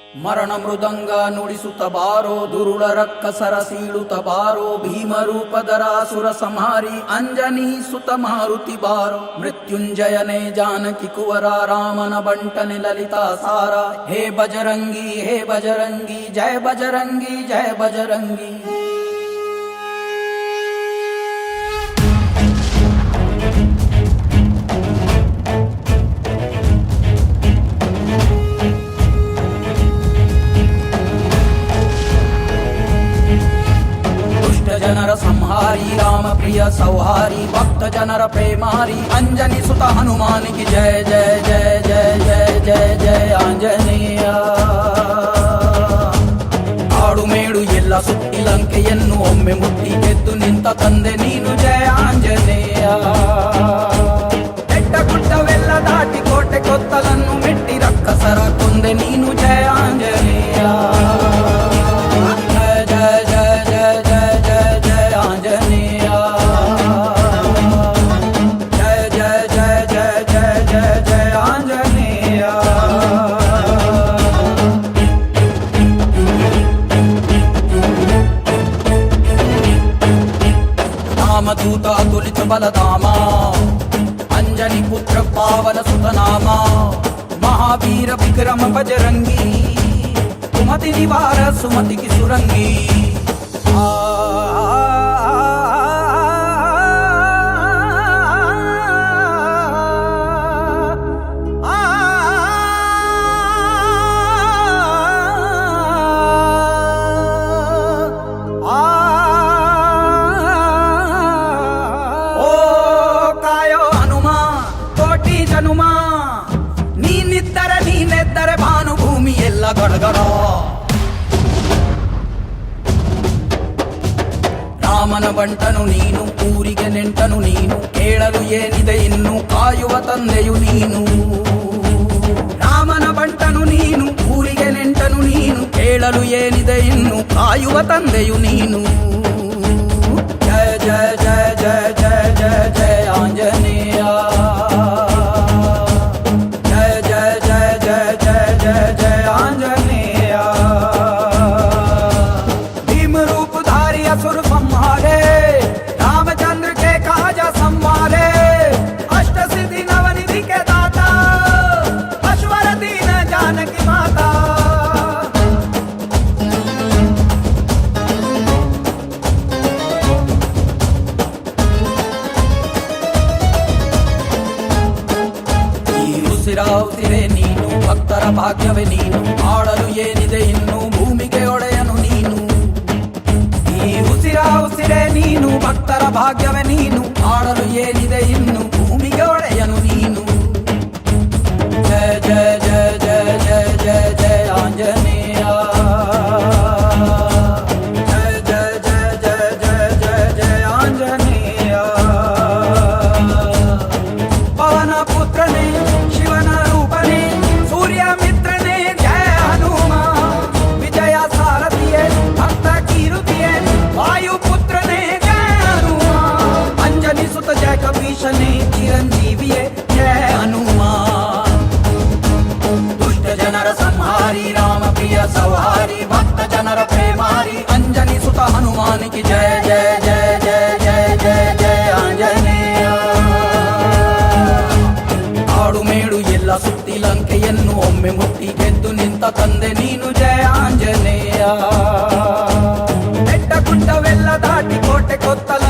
ಮರಣ ಮೃದಂಗ ನುಡಿಸುತ್ತ ಬಾರೋ, ದುರುಳ ರಕ್ಕಸರ ಸೀಳುತ್ತ ಬಾರೋ, ಭೀಮರೂಪದರಾಸುರ ಸಂಹಾರಿ ಅಂಜನಿ ಸುತ ಮಾರುತಿ ಬಾರೋ. ಮೃತ್ಯುಂಜಯನೇ ಜಾನಕಿ ಕುವರ, ರಾಮನ ಬಂಟನೆ ಲಲಿತಾ ಸಾರ. ಹೇ ಬಜರಂಗಿ ಹೇ ಬಜರಂಗಿ, ಜಯ ಬಜರಂಗಿ ಜಯ ಬಜರಂಗಿ. ಜನರ ಸಂಹಾರಿ, ರಾಮ ಪ್ರಿಯ ಸೌಹಾರಿ, ಭಕ್ತ ಜನರ ಪ್ರೇಮಾರಿ, ಅಂಜನಿ ಸುತ ಹನುಮಾನಿಗೆ ಜಯ ಜಯ ಜಯ ಜಯ ಜಯ ಜಯ ಜಯ ಆಂಜನೇಯ. ಆಡು ಮೇಡು ಎಲ್ಲ ಸುತ್ತಿ ಲಂಕೆಯನ್ನು ಒಮ್ಮೆ ಮುಟ್ಟಿ ಗೆದ್ದು ನಿಂತ ತಂದೆ ನೀನು ಜಯ ಆಂಜನೇಯ. ಬೆಟ್ಟ ಗುಡ್ಡವೆಲ್ಲ ದಾಟಿ ಕೋಟೆ ಕೊತ್ತಲನ್ನು ಮೆಟ್ಟಿ ರಕ್ಕಸರ ಕೊಂದೆ ನೀನು ಜಯ ಆಂಜನೇಯ. ರಾಮದೂತ ತುಲಿತ ಬಲಧಾಮ, ಅಂಜನಿ ಪುತ್ರ ಪಾವನ ಸುತನಾಮ, ಮಹಾವೀರ ವಿಕ್ರಮ ಬಜರಂಗಿ, ಸುಮತಿ ನಿವಾರ ಸುಮತಿಗೆ ಸುರಂಗಿ. ನೀನೆದ್ದರೆ ಭಾನುಭೂಮಿ ಎಲ್ಲ ಗಡಗಡ. ರಾಮನ ಬಂಟನು ನೀನು, ಊರಿಗೆ ನೆಂಟನು ನೀನು, ಕೇಳಲು ಏನಿದೆ ಇನ್ನು, ಕಾಯುವ ತಂದೆಯು ನೀನು. ರಾಮನ ಬಂಟನು ನೀನು, ಊರಿಗೆ ನೆಂಟನು ನೀನು, ಕೇಳಲು ಏನಿದೆ ಇನ್ನು, ಕಾಯುವ ತಂದೆಯು ನೀನು. ಜಯ ಜಯ ಜಯ ಜಯ ಜಯ ಜಯ ಜಯ ಆಂಜನೇಯ. असुर संहारे, रामचंद्र के काज संवारे, अष्ट सिद्धि नवनिधि के दाता, अश्वर दीन जानकी माता. ಉಸಿರಾವುತ್ತಿರೆ ನೀನು, ಭಕ್ತರ ಭಾಗ್ಯವೇ ನೀನು, ಆಡಲು ಏನಿದೆ ಇನ್ನು, ಭೂಮಿಗೆ ಒಡೆಯನು ನೀನು. ಉಸಿರೇ ನೀನು, ಭಕ್ತರ ಭಾಗ್ಯವೇ ನೀನು, ಆಡಲು ಏನಿದೆ ಇನ್ನು, ಭೂಮಿಗೆ ಒಡೆಯನು ನೀನು. ಜಯ ಜಯ ಜಯ ಜಯ ಜಯ ಜಯ ಜಯ ಆಂಜನೇಯ. ಜಯ ಜಯ ಜಯ ಜಯ ಜಯ ಜಯ ಜಯ ಆಂಜನೇಯ. ಪವನ ಪುತ್ರನೇ ಶಿವನ ರೂಪನೇ, ಸೂರ್ಯ ಮಿತ್ರನೇ ಜಯ ಹನುಮ. ವಿಜಯ ಸಾರಥಿಯೇ ಭಕ್ತ ಕೀರುತಿಯೇ, ವಾಯುಪುತ್ರನೇ ಜಯ ಹನುಮ. ಅಂಜನಿ ಸುತ ಜಯ ಕಪೀಶನೇ, ಚಿರಂಜೀವಿಯೇ ಜಯ ಹನುಮ. ದುಷ್ಟ ಜನರ ಸಂಹಾರಿ, ರಾಮ ಪ್ರಿಯ ಸೌಹಾರಿ, ಭಕ್ತ ಜನರ ಪ್ರೇಮಾರಿ, ಅಂಜನಿ ಸುತ ಹನುಮಾನಿಗೆ ಜಯ ಜಯ ಜಯ ಜಯ ಜಯ ಜಯ ಜಯ ಆಂಜನೇಯ. ಆಡು ಮೇಡು ಎಲ್ಲ ಸುತ್ತಿ ಲಂಕೆಯನ್ನು ಒಮ್ಮೆ ಮುಟ್ಟಿ ಗೆದ್ದು ನಿಂತ ತಂದೆ ನೀನು ಜಯ ಆಂಜನೇಯ. ಬೆಟ್ಟ ಗುಡ್ಡವೆಲ್ಲ ದಾಟಿ ಕೋಟೆ ಕೊತ್ತಲ